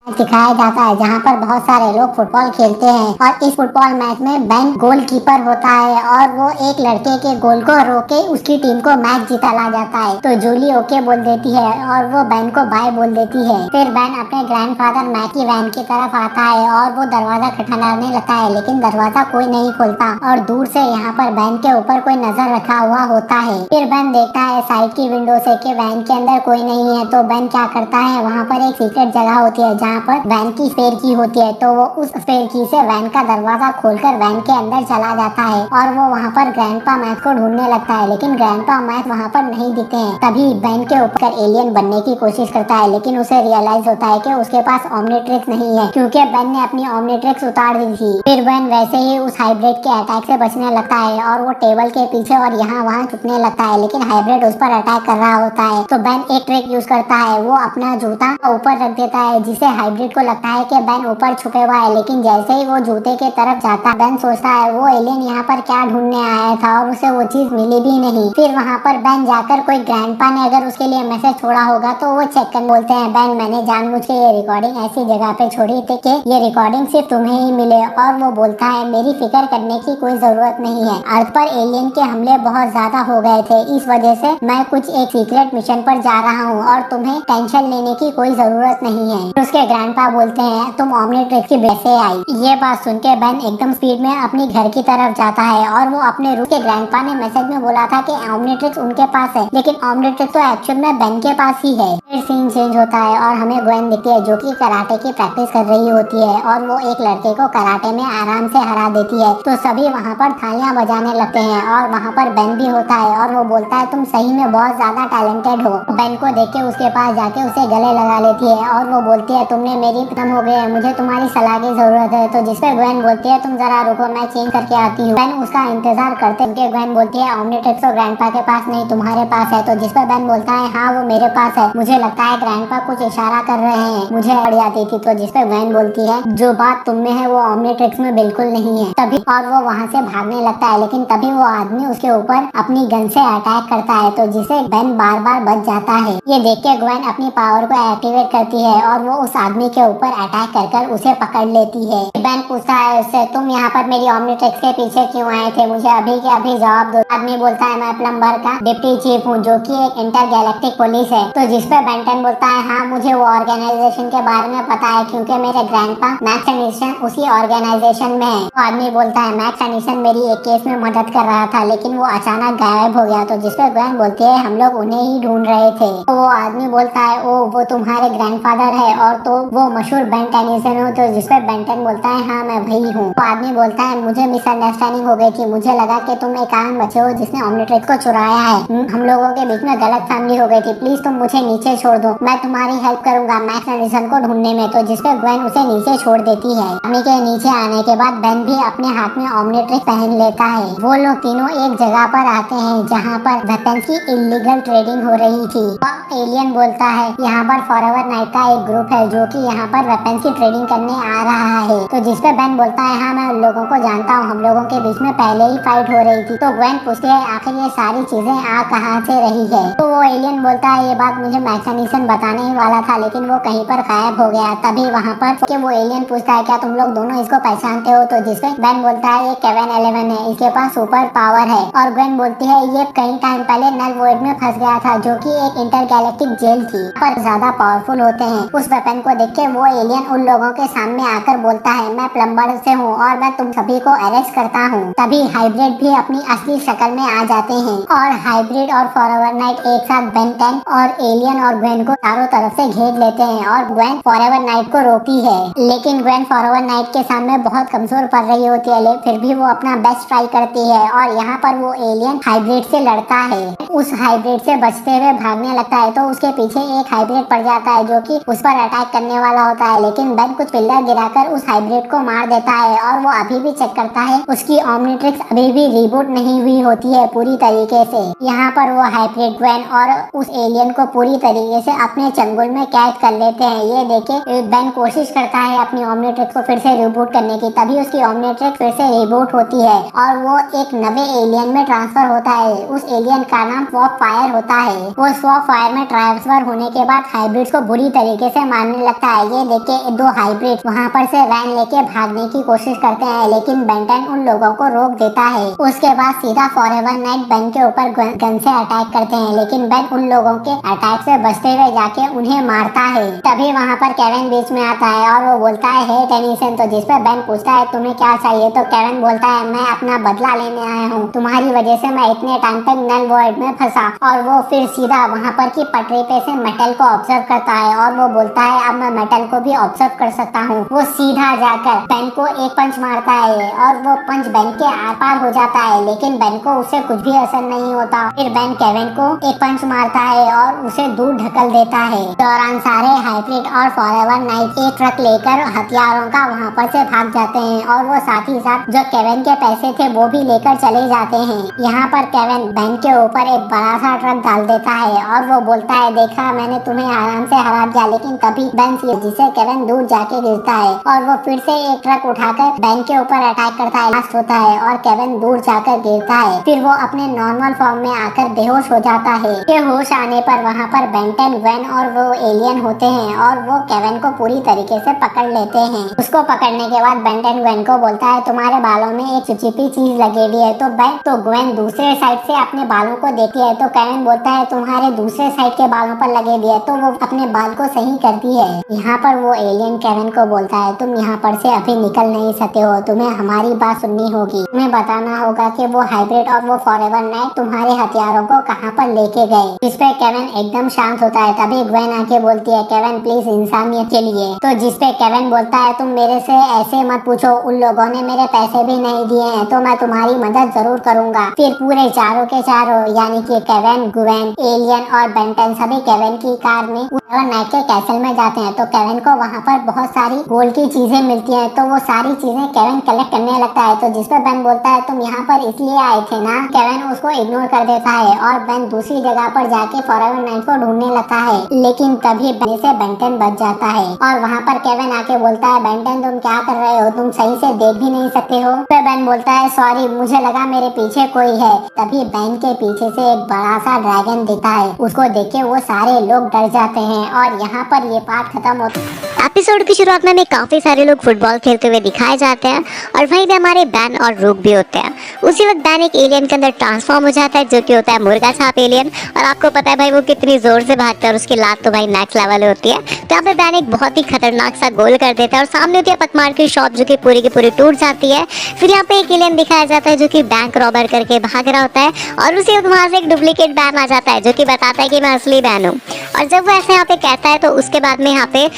दिखाया जाता है जहाँ पर बहुत सारे लोग फुटबॉल खेलते हैं और इस फुटबॉल मैच में बेन गोलकीपर होता है और वो एक लड़के के गोल को रोके उसकी टीम को मैच जीता ला जाता है। तो जूली ओके बोल देती है और वो बेन को बाय बोल देती है। फिर बेन अपने ग्रैंडफादर मैकी वैन की तरफ आता है और वो दरवाजा खटखटाने लगता है, लेकिन दरवाजा कोई नहीं खोलता और दूर से यहाँ पर बेन के ऊपर कोई नजर रखा हुआ होता है। फिर बेन देखता है साइड की विंडो से कि वैन के अंदर कोई नहीं है। तो बेन क्या करता है, वहाँ पर एक सीक्रेट जगह होती है जहाँ पर वैन की स्पेयर की होती है। तो वो उस स्पेयर की से वैन का दरवाजा खोलकर वैन के अंदर चला जाता है और वो वहाँ पर ग्रैंडपा मैथ को ढूंढने लगता है, लेकिन ग्रैंडपा मैथ वहाँ पर नहीं दिखते हैं। तभी बेन के ऊपर एलियन बनने की कोशिश करता है, लेकिन उसे रियलाइज होता है कि उसके पास ओमनीट्रिक्स नहीं है क्योंकि बेन ने अपनी ओमनीट्रिक्स उतार दी थी। फिर बेन वैसे ही उस हाइब्रिड के अटैक से बचने लगता है और वो टेबल के पीछे और यहाँ वहाँ छुपने लगता है, लेकिन हाइब्रिड उस पर अटैक कर रहा होता है। तो बेन एक ट्रिक यूज करता है, वो अपना जूता ऊपर रख देता है जिसे हाइब्रिड को लगता है कि बेन ऊपर छुपे हुआ है। लेकिन जैसे ही वो जूते के तरफ जाता है, बेन सोचता है वो एलियन यहाँ पर क्या ढूंढने आया था और उसे वो चीज मिली भी नहीं। फिर वहाँ पर बेन जाकर कोई ग्रैंडपा ने अगर उसके लिए मैसेज छोड़ा होगा तो वो चेक कर बोलते हैं, बेन मैंने जानबूझ के ये रिकॉर्डिंग ऐसी जगह पे छोड़ी थी कि ये रिकॉर्डिंग सिर्फ तुम्हें ही मिले। और वो बोलता है मेरी फिक्र करने की कोई जरूरत नहीं है, अर्थ पर एलियन के हमले बहुत ज्यादा हो गए थे, इस वजह से मैं कुछ एक सीक्रेट मिशन पर जा रहा हूँ और तुम्हें टेंशन लेने की कोई जरूरत नहीं है। उसके ग्रैंडपा बोलते हैं तुम ओमनीट्रिक्स की बेस से आई। ये बात सुन के बेन एकदम स्पीड में अपनी घर की तरफ जाता है और वो अपने रूम के ग्रैंडपा ने मैसेज में बोला था कि ओमनीट्रिक्स उनके पास है, लेकिन ओमनीट्रिक्स तो एक्चुअल में बेन के पास ही है। फिर सीन चेंज होता है और हमें ग्वेन दिखती है जो कि कराटे की प्रैक्टिस कर रही होती है और वो एक लड़के को कराटे में आराम से हरा देती है। तो सभी वहाँ पर थालियां बजाने लगते हैं और वहाँ पर बेन भी होता है और वो बोलता है तुम सही में बहुत ज्यादा टैलेंटेड हो। बेन को देख के उसके पास जाके उसे गले लगा लेती है और वो बोलती है तुमने मेरी खत्म हो गई है, मुझे तुम्हारी सलाह की जरूरत है। तो जिसपे ग्वेन बोलती है तुम जरा रुको मैं चेंज करके आती हूँ। बेन उसका इंतजार करते हुए ग्वेन बोलती है ओमनीट्रिक्स तो ग्रैंडपा के पास नहीं तुम्हारे पास है। तो जिसपे बेन बोलता है हाँ वो मेरे पास है, मुझे लगता है ग्रैंडपा कुछ इशारा कर रहे हैं, मुझे पड़ जाती थी। तो जिसपे ग्वेन बोलती है जो बात तुम में है वो ओमनीट्रिक्स में बिल्कुल नहीं है। तभी और वो वहाँ से भागने लगता है, लेकिन तभी वो आदमी उसके ऊपर अपनी गन से अटैक करता है। तो जिसे बेन बार बार बच जाता है। ये देख के ग्वेन अपनी पावर को एक्टिवेट करती है और वो उस आदमी के ऊपर अटैक कर उसे पकड़ लेती है। बेन पूछता है उससे तुम यहाँ पर मेरी ओमनीट्रिक्स के पीछे क्यों आए थे, मुझे अभी के अभी जवाब दो। आदमी बोलता है मैं प्लम्बर का डिप्टी चीफ हूँ जो कि एक इंटर गैलेक्टिक पुलिस है। तो जिसपे बेंटन बोलता है हाँ मुझे वो ऑर्गेनाइजेशन के बारे में पता है क्योंकि मेरे ग्रैंडपा मैक्स एनिसन उसी ऑर्गेनाइजेशन में है। तो आदमी बोलता है मैक्स एनिसन मेरी एक केस में मदद कर रहा था लेकिन वो अचानक गायब हो गया। तो जिसपे ग्वेन बोलती है हम लोग उन्हें ही ढूंढ रहे थे। तो वो आदमी बोलता है ओ वो तुम्हारे ग्रैंडफादर है और तो वो मशहूर बेन टेनिसन हो। तो जिसपे बेंटन बोलता है हाँ मैं वही हूँ। तो आदमी बोलता है मुझे मिसअंडरस्टैंडिंग हो गई थी, मुझे लगा कि तुम एक आम बच्चे हो जिसने ओमनीट्रिक्स को चुराया है, हम लोगों के बीच में गलत फैमिली हो गई थी, प्लीज तुम मुझे नीचे छोड़ दो, मैं तुम्हारी हेल्प करूंगा मैक्स एनिसन को ढूंढने में। तो जिसपे ग्वेन उसे नीचे छोड़ देती है। आदमी के नीचे आने के बाद बेन भी अपने हाथ में ओमनीट्रिक्स पहन लेता है। वो लोग तीनों एक जगह पर आते हैं जहाँ पर वेपन्स की इलीगल ट्रेडिंग हो रही थी। एलियन बोलता है यहाँ पर फॉरएवर नाइट का एक ग्रुप है जो कि यहाँ पर वेपन्स की ट्रेडिंग करने आ रहा है। तो जिसपे बेन बोलता है हाँ मैं उन लोगों को जानता हूँ, हम लोगों के बीच में पहले ही फाइट हो रही थी। तो ग्वेन पूछती है आखिर ये सारी चीजें आ कहाँ से रही है। तो वो एलियन बोलता है ये बात मुझे मैक्स एनिसन बताने ही वाला था लेकिन वो कहीं पर गायब हो गया। तभी वहाँ पर वो एलियन पूछता है क्या तुम लोग दोनों इसको पहचानते हो। तो जिसपे बेन बोलता है ये केविन 11 है, इसके पास सुपर पावर है। और ग्वेन बोलती है ये कई टाइम पहले नल वॉइड में फंस गया था जो कि एक इंटरगैलेक्टिक जेल थी, पर ज्यादा पावरफुल होते हैं। उस वेपन को देख के वो एलियन उन लोगों के सामने आकर बोलता है मैं प्लम्बर से हूँ और मैं तुम सभी को अरेस्ट करता हूँ। तभी हाइब्रिड भी अपनी असली शक्ल में आ जाते हैं और हाइब्रिड और फॉरएवर नाइट एक साथ बेन 10 और एलियन और ग्वेन को चारों तरफ से घेर लेते हैं और ग्वेन फॉरएवर नाइट को रोकती है। लेकिन ग्वेन फॉरएवर नाइट के सामने बहुत कमजोर पड़ रही होती है, फिर भी वो अपना बेस्ट ट्राई करती है और यहाँ पर वो एलियन हाइब्रिड से लड़ता है। उस हाइब्रिड से बचते हुए भागने लगता है तो उसके पीछे एक हाइब्रिड पड़ जाता है जो कि उस पर अटैक करने वाला होता है, लेकिन बेन कुछ पिल्लर गिराकर उस हाइब्रिड को मार देता है और वो अभी भी चेक करता है उसकी ओमनीट्रिक्स अभी भी रिबूट नहीं हुई होती है पूरी तरीके से। यहाँ पर वो हाइब्रिड ग्वेन और उस एलियन को पूरी तरीके से अपने चंगुल में कैद कर लेते हैं। ये देखे बेन कोशिश करता है अपनी ओमनीट्रिक्स को फिर से रिबूट करने की, तभी उसकी ओमनीट्रिक्स फिर से रिबूट होती है और वो एक नवे एलियन में ट्रांसफर होता है। उस एलियन का नाम स्वॉप फायर होता है। वो स्वॉप फायर में ट्रांसफर होने के बाद हाइब्रिड्स को बुरी तरीके से मारने लगता है। ये देख के दो हाइब्रिड वहाँ पर से वैन लेके भागने की कोशिश करते हैं, लेकिन बेंटन उन लोगों को रोक देता है। उसके बाद सीधा फॉरएवर नाइट बेन के ऊपर गन से अटैक करते हैं, लेकिन बेन उन लोगों के अटैक से बचते हुए जाके उन्हें मारता है। तभी वहाँ पर केविन बीच में आता है और वो बोलता है हे टेनिसन। तो जिसपे बेन पूछता है तुम्हें क्या चाहिए, तो केविन बोलता है मैं अपना बदला लेने आया हूँ, तुम्हारी वजह से मैं इतने टाइम तक नल वॉइड में फंसा। और वो फिर सीधा वहाँ पर की पटरी पे से मेटल को ऑब्जर्व करता है और वो बोलता है अब मैं मेटल को भी ऑब्जर्व कर सकता हूँ। वो सीधा जाकर बेन को एक पंच मारता है और वो पंच बेन के आर पार हो जाता है, लेकिन बेन को उसे कुछ भी असर नहीं होता। फिर बेन केविन को एक पंच मारता है और उसे दूर ढकल देता है। दौरान सारे हाइब्रिड और फॉरएवर नाइट एक ट्रक लेकर हथियारों का वहाँ पर से भाग जाते हैं और वो साथ ही साथ जो केविन के पैसे थे वो भी लेकर चले जाते हैं। यहाँ पर केविन बेन के ऊपर एक बड़ा सा ट्रक डाल देता है और वो बोलता है देखा मैंने तुम्हें आराम से हरा दिया। लेकिन तभी बेन जिसे केविन दूर जाके गिरता है और वो फिर से एक ट्रक उठाकर बेन के ऊपर अटैक करता है, लास्ट होता है और केविन दूर जाकर गिरता है। फिर वो अपने नॉर्मल फॉर्म में आकर बेहोश हो जाता है। के होश आने पर वहाँ पर बेंटन, ग्वेन और वो एलियन होते हैं और वो केविन को पूरी तरीके से पकड़ लेते हैं। उसको पकड़ने के बाद बेंटन ग्वेन को बोलता है तुम्हारे बालों में एक चिपचिपी चीज लगी हुई है। तो ग्वेन दूसरे साइड से अपने बालों को देखती है तो केविन बोलता है तुम्हारे दूसरे साइड के बालों पर लगे हुई है, तो वो अपने बाल को सही करती है। यहाँ पर वो एलियन केविन को बोलता है तुम यहाँ पर से अभी निकल नहीं सकते हो, तुम्हें हमारी बात सुननी होगी, तुम्हें बताना होगा कि वो हाइब्रिड और वो फॉरएवर नाइट तुम्हारे हथियारों को कहाँ पर लेके गए। जिसपे केविन एकदम शांत होता है। तभी ग्वेन आके बोलती है केविन प्लीज इंसानियत के लिए। तो जिसपे केविन बोलता है तुम मेरे से ऐसे मत पूछो, उन लोगों ने मेरे पैसे भी नहीं दिए हैं तो मैं तुम्हारी मदद जरूर करूंगा। फिर पूरे चारों के चारों यानी कि केविन, ग्वेन, एलियन और बेंटन सभी केविन की कार में नाइट के कैसल में जाते हैं। तो केविन को वहाँ पर बहुत सारी गोल्ड की चीजें मिलती हैं, तो वो सारी चीजें केविन कलेक्ट करने लगता है। तो जिसपे बेन बोलता है तुम यहाँ पर इसलिए आए थे ना। केविन उसको इग्नोर कर देता है और बेन दूसरी जगह पर जाके फॉरएवर नाइट को ढूंढने लगता है, लेकिन तभी बेन से बेंटन बच जाता है। और वहाँ पर केविन आके बोलता है बेंटन तुम क्या कर रहे हो, तुम सही से देख भी नहीं सकते हो। फिर बेन बोलता है सॉरी मुझे लगा मेरे पीछे कोई है। तभी बेन के पीछे से एक बड़ा सा ड्रैगन दिखता है, उसको देख के वो सारे लोग डर जाते हैं और यहाँ पर ये पार्ट खत्म होता है। एपिसोड की शुरुआत में काफी सारे लोग फुटबॉल खेलते हुए दिखाए जाते हैं और वहीं पे हमारे बैन और रूक भी होते हैं। उसी वक्त बैन एक एलियन के अंदर ट्रांसफॉर्म हो जाता है जो कि होता है मुर्गा छाप एलियन, और आपको पता है भाई वो कितनी जोर से भागता है और उसकी लात तो भाई नेक्स्ट लेवल होती है। तो यहाँ पे बैन एक बहुत ही खतरनाक सा गोल कर देता है और सामने होती है पकमार की शॉप जो कि पूरी की पूरी टूट जाती है। फिर यहाँ पे एक एलियन दिखाया जाता है जो कि बैंक रॉबर करके भाग रहा होता है और उसी वक्त वहाँ से एक डुप्लीकेट बैन आ जाता है जो कि बताता है कि मैं असली बैन हूँ। और जब वो ऐसे यहाँ पे कहता है तो उसके बाद में यहाँ पे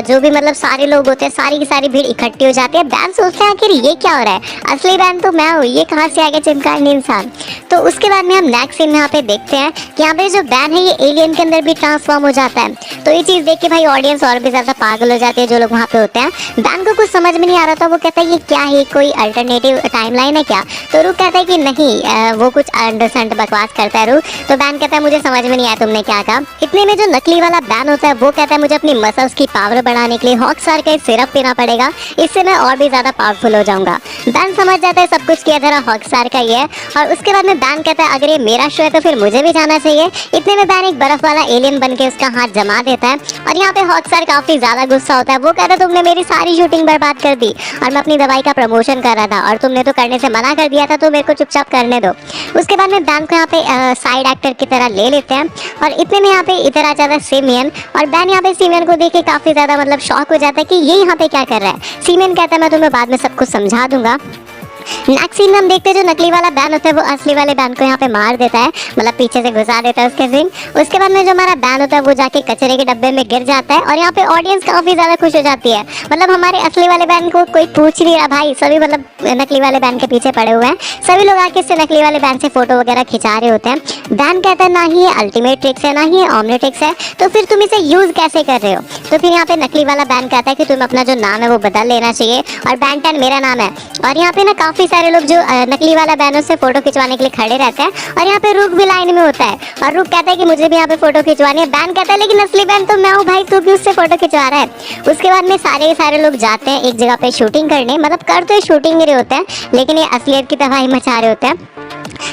जो भी मतलब सारे लोग होते हैं सारी की सारी भीड़ इकट्ठी हो जाती है। बैन सोचते हैं आखिर ये क्या हो रहा है, असली बैन तो मैं हूँ, ये कहाँ से आ गया चिमकांडी इंसान। तो उसके बाद में हम नेक्स्ट सीन में यहाँ पे देखते हैं कि यहाँ पे जो बैन है ये एलियन के अंदर भी ट्रांसफॉर्म हो जाता है। तो ये चीज़ देख के भाई ऑडियंस और भी ज़्यादा पागल हो जाती है जो लोग वहाँ पे होते हैं। बैन को कुछ समझ में नहीं आ रहा था, वो कहता है ये क्या है, कोई अल्टरनेटिव टाइमलाइन है क्या। तो रूक कहता है कि नहीं वो कुछ अंडरस्टैंड बकवास करता है रूक। तो बैन कहता है मुझे समझ में नहीं आया तुमने क्या कहा। इतने में जो नकली वाला बैन होता है वो कहता है मुझे अपनी मसल्स की पावर बढ़ाने के लिए हॉकस्टार का सिरप पीना पड़ेगा, इससे मैं और भी ज्यादा पावरफुल हो जाऊंगा। बैन समझ जाता है सब कुछ किया धरा हॉकस्टार का ये है। और उसके बाद में बैन कहता है अगर ये मेरा शो है तो फिर मुझे भी जाना चाहिए। इतने में बैन एक बर्फ वाला एलियन बन के उसका हाथ जमा देता है और यहाँ पे हॉकस्टार काफी ज्यादा गुस्सा होता है। वो कहता है तुमने मेरी सारी शूटिंग बर्बाद कर दी और मैं अपनी दवाई का प्रमोशन कर रहा था और तुमने तो करने से मना कर दिया था, तो मेरे को चुपचाप करने दो। उसके बाद में बैन को यहाँ पे साइड एक्टर की तरह ले लेते हैं और इतने में यहाँ पे इधर आ जाता है सिमियन और बैन यहाँ पे सिमियन को देख के काफी ज्यादा मतलब शॉक हो जाता है कि ये यहाँ पे क्या कर रहा है। सिमियन कहता है मैं तुम्हें बाद में सब कुछ समझा दूंगा। नेक्स्ट सीन में हम देखते हैं जो नकली वाला बैन होता है वो असली वाले बैन को यहाँ पे मार देता है, मतलब पीछे से घुसा देता है उसके सिंग। उसके बाद में जो हमारा बैन होता है वो जाके कचरे के डब्बे में गिर जाता है और यहाँ पे ऑडियंस काफी ज्यादा खुश हो जाती है। मतलब हमारे असली वाले बैन को कोई पूछ नहीं रहा भाई, सभी मतलब नकली वाले बैन के पीछे पड़े हुए हैं। सभी लोग आके इससे नकली वाले बैन से फोटो वगैरह खिंचा रहे होते हैं। बैन कहता है ना ही ये अल्टीमेट ट्रिक्स है ना ही ये ऑमनीट्रिक्स है, तो फिर तुम इसे यूज कैसे कर रहे हो। तो फिर यहाँ पे नकली वाला बैन कहता है कि तुम अपना जो नाम है वो बदल लेना चाहिए और बैंटन मेरा नाम है। और यहाँ पे ना काफी सारे लोग जो नकली वाला बैनर से फोटो खिंचवाने के लिए खड़े रहते हैं और यहाँ पे रुक भी लाइन में होता है और रुक कहता है कि मुझे भी यहाँ पे फोटो खिंचवानी है। बैन कहता है लेकिन असली बैन तो मैं हूँ भाई, तू क्यों उससे फोटो खिंचवा रहा है। उसके बाद में सारे लोग जाते हैं एक जगह पे शूटिंग करने, मतलब कर तो शूटिंग रहे होते हैं लेकिन ये असलियत की तबाही मचा रहे होते हैं।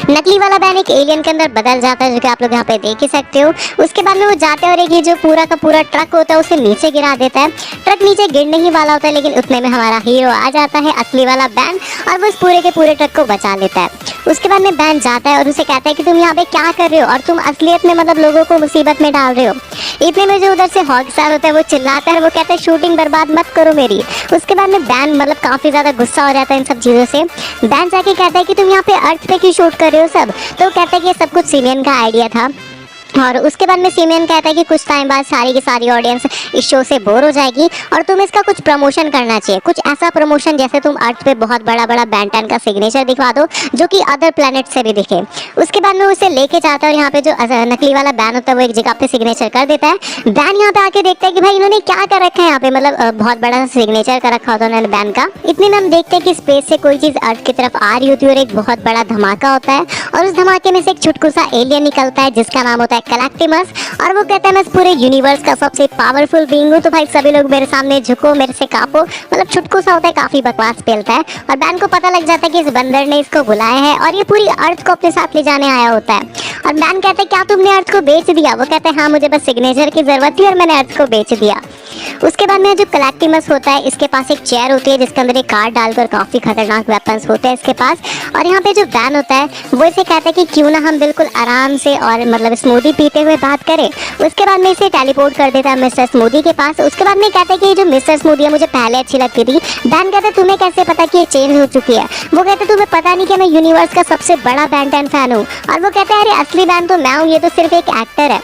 नकली वाला बैन एक एलियन के अंदर बदल जाता है, जो कि आप लोग यहाँ पे देख ही सकते हो। उसके बाद में वो जाते हैं और एक ये जो पूरा का पूरा ट्रक होता है उसे नीचे गिरा देता है। ट्रक नीचे गिरने ही वाला होता है, लेकिन उतने में हमारा हीरो आ जाता है, असली वाला बैन, और वो इस पूरे के पूरे ट्रक को बचा लेता है। उसके बाद में बैन जाता है और उसे कहता है कि तुम यहाँ पे क्या कर रहे हो और तुम असलियत में मतलब लोगों को मुसीबत में डाल रहे हो। इतने में जो उधर से हॉकस्टार होता है वो चिल्लाता है, वो कहता है शूटिंग बर्बाद मत करो मेरी। उसके बाद में बैन मतलब काफ़ी ज़्यादा गुस्सा हो जाता है इन सब चीज़ों से। बैन जाके कहता है कि तुम यहाँ पे अर्थ पे क्यों शूट कर रहे हो सब। तो कहता है कि ये सब कुछ सिमियन का आइडिया था। और उसके बाद में सिमियन कहता है कि कुछ टाइम बाद सारी की सारी ऑडियंस इस शो से बोर हो जाएगी और तुम इसका कुछ प्रमोशन करना चाहिए, कुछ ऐसा प्रमोशन जैसे तुम अर्थ पे बहुत बड़ा बड़ा बैन 10 का सिग्नेचर दिखवा दो जो कि अदर प्लैनेट से भी दिखे। उसके बाद में उसे लेके जाता है और यहाँ पे जो नकली वाला बैन होता है वो एक जगह पे सिग्नेचर कर देता है। बैन यहाँ पे आके देखता है कि भाई इन्होंने क्या कर रखा है यहाँ पे, मतलब बहुत बड़ा सिग्नेचर कर रखा होता है उन्होंने बैन का। इतने में हम देखते हैं कि स्पेस से कोई चीज़ अर्थ की तरफ आ रही होती है और एक बहुत बड़ा धमाका होता है और उस धमाके में से एक छुटकू सा एलियन निकलता है जिसका नाम होता है कलेक्टिमस। और वो कहता है मैं इस पूरे यूनिवर्स का सबसे पावरफुल बीइंग हूँ, तो भाई सभी लोग मेरे सामने झुको, मेरे से कांपो। मतलब छुटकू सा होता है, काफी बकवास पेलता है। और बैन को पता लग जाता है कि इस बंदर ने इसको बुलाया है और ये पूरी अर्थ को अपने साथ ले जाने आया होता है। और बैन कहता है क्या तुमने अर्थ को बेच दिया। वो कहता है हाँ मुझे बस सिग्नेचर की जरूरत थी और मैंने अर्थ को बेच दिया। उसके बाद में जो कलेक्टिमस होता है इसके पास एक चेयर होती है जिसके अंदर एक कार्ड डालकर काफी खतरनाक वेपन्स होते हैं इसके पास। और यहाँ पे जो बैन होता है वो इसे कहता है कि क्यों ना हम बिल्कुल आराम से और मतलब स्मूदी पीते हुए बात करें। उसके बाद में इसे टेलीपोर्ट कर देता है मिस्टर स्मूदी के पास। उसके बाद में कहता है कि ये जो मिस्टर स्मूदी है मुझे पहले अच्छी लगती थी। बैन कहता है तुम्हें कैसे पता कि ये चेंज हो चुकी है। वो कहता है तुम्हें पता नहीं कि मैं यूनिवर्स का सबसे बड़ा बैन 10 फैन हूँ। और वो कहता है अरे असली बैन तो मैं हूँ, ये तो सिर्फ एक एक्टर है।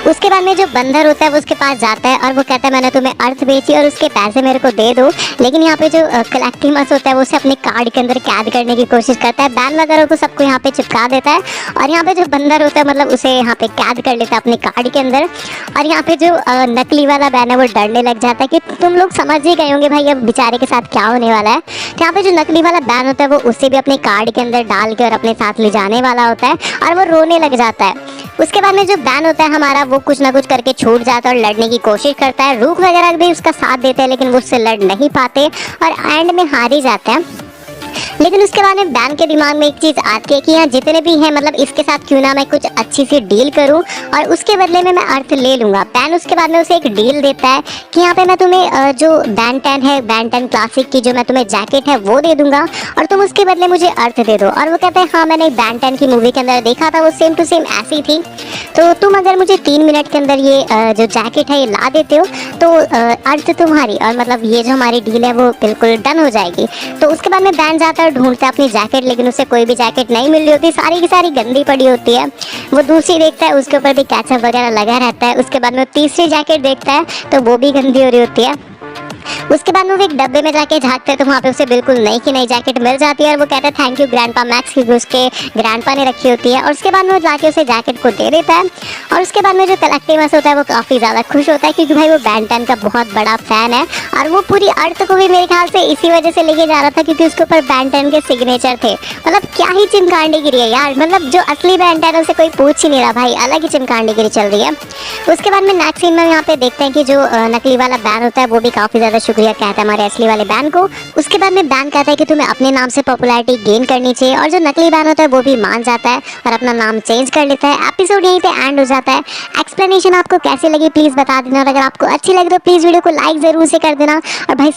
उसके बाद में जो बंदर होता है वो उसके पास जाता है और वो कहता है मैंने तुम्हें अर्थ बेची और उसके पैसे मेरे को दे दो। लेकिन यहाँ पे जो कलेक्टिमस होता है वो उसे अपने कार्ड के अंदर कैद करने की कोशिश करता है। बैन वगैरह को सबको यहाँ पे चिपका देता है और यहाँ पे जो बंदर होता है मतलब उसे यहाँ पे कैद कर लेता है अपने कार्ड के अंदर। और यहाँ पे जो नकली वाला बैन है वो डरने लग जाता है कि तुम लोग समझ ही गए होंगे भाई अब बेचारे के साथ क्या होने वाला है। तो यहाँ पे जो नकली वाला बैन होता है वो उसे भी अपने कार्ड के अंदर डाल के और अपने साथ ले जाने वाला होता है और वो रोने लग जाता है। उसके बाद में जो बैन होता है हमारा वो कुछ ना कुछ करके छूट जाता है और लड़ने की कोशिश करता है। रूक वगैरह भी उसका साथ देते हैं लेकिन वो उससे लड़ नहीं पाते और एंड में हार ही जाते हैं। लेकिन उसके बाद में बैन के दिमाग में एक चीज़ आती है कि यहाँ जितने भी हैं मतलब इसके साथ क्यों ना मैं कुछ अच्छी सी डील करूँ और उसके बदले में मैं अर्थ ले लूँगा। बैन उसके बाद में उसे एक डील देता है कि यहाँ पे मैं तुम्हें जो बैन 10 है, बैन 10 क्लासिक की जो मैं तुम्हें जैकेट है वो दे दूंगा और तुम उसके बदले मुझे अर्थ दे दो। और वो कहता है हाँ मैंने बैन 10 की मूवी के अंदर देखा था, वो सेम टू सेम ऐसी थी। तो तुम अगर मुझे 3 मिनट के अंदर ये जो जैकेट है ये ला देते हो तो अर्थ तुम्हारी और मतलब ये जो हमारी डील है वो बिल्कुल डन हो जाएगी। तो उसके बाद में बैन जाता है ढूंढता है अपनी जैकेट, लेकिन उसे कोई भी जैकेट नहीं मिल रही होती, सारी की सारी गंदी पड़ी होती है। वो दूसरी देखता है उसके ऊपर भी कैचअप वगैरह लगा रहता है। उसके बाद में तीसरी जैकेट देखता है तो वो भी गंदी हो रही होती है। उसके बाद में वो एक डब्बे में जाके झाँकते हैं तो वहाँ पे उसे बिल्कुल नई की नई जैकेट मिल जाती है और वो कहता है थैंक यू ग्रैंडपा मैक्स, क्योंकि उसके ग्रैंडपा ने रखी होती है। और उसके बाद में वो जाके उसे जैकेट को दे देता है। और उसके बाद में जो कलेक्टिमस होता है वो काफ़ी ज़्यादा खुश होता है क्योंकि भाई वो बैन 10 का बहुत बड़ा फ़ैन है और वो पूरी अर्थ को भी मेरे ख्याल से इसी वजह से लेके जा रहा था क्योंकि उसके ऊपर बैन 10 के सिग्नेचर थे। मतलब क्या ही चिमकांडीगिरी है यार, मतलब जो असली बैन 10 उसे कोई पूछ ही नहीं रहा भाई, अलग ही चिमकांडीगिरी चल रही है। उसके बाद में नेक्स्ट सीन में यहाँ पे देखते हैं कि जो नकली वाला बैन होता है वो भी काफ़ी ज़्यादा शुक्रिया कहता है हमारे असली वाले बैन को। उसके बाद में बैन कहता है कि तुम्हें अपने नाम से पॉपुलैरिटी गेन करनी चाहिए और जो नकली बैन होता है वो भी मान जाता है और अपना नाम चेंज कर लेता है। एपिसोड यहीं पे एंड हो जाता है। एक्सप्लेनेशन आपको कैसी लगी प्लीज़ बता देना और अगर आपको अच्छी लगी तो प्लीज़ वीडियो को लाइक ज़रूर से कर देना और भाई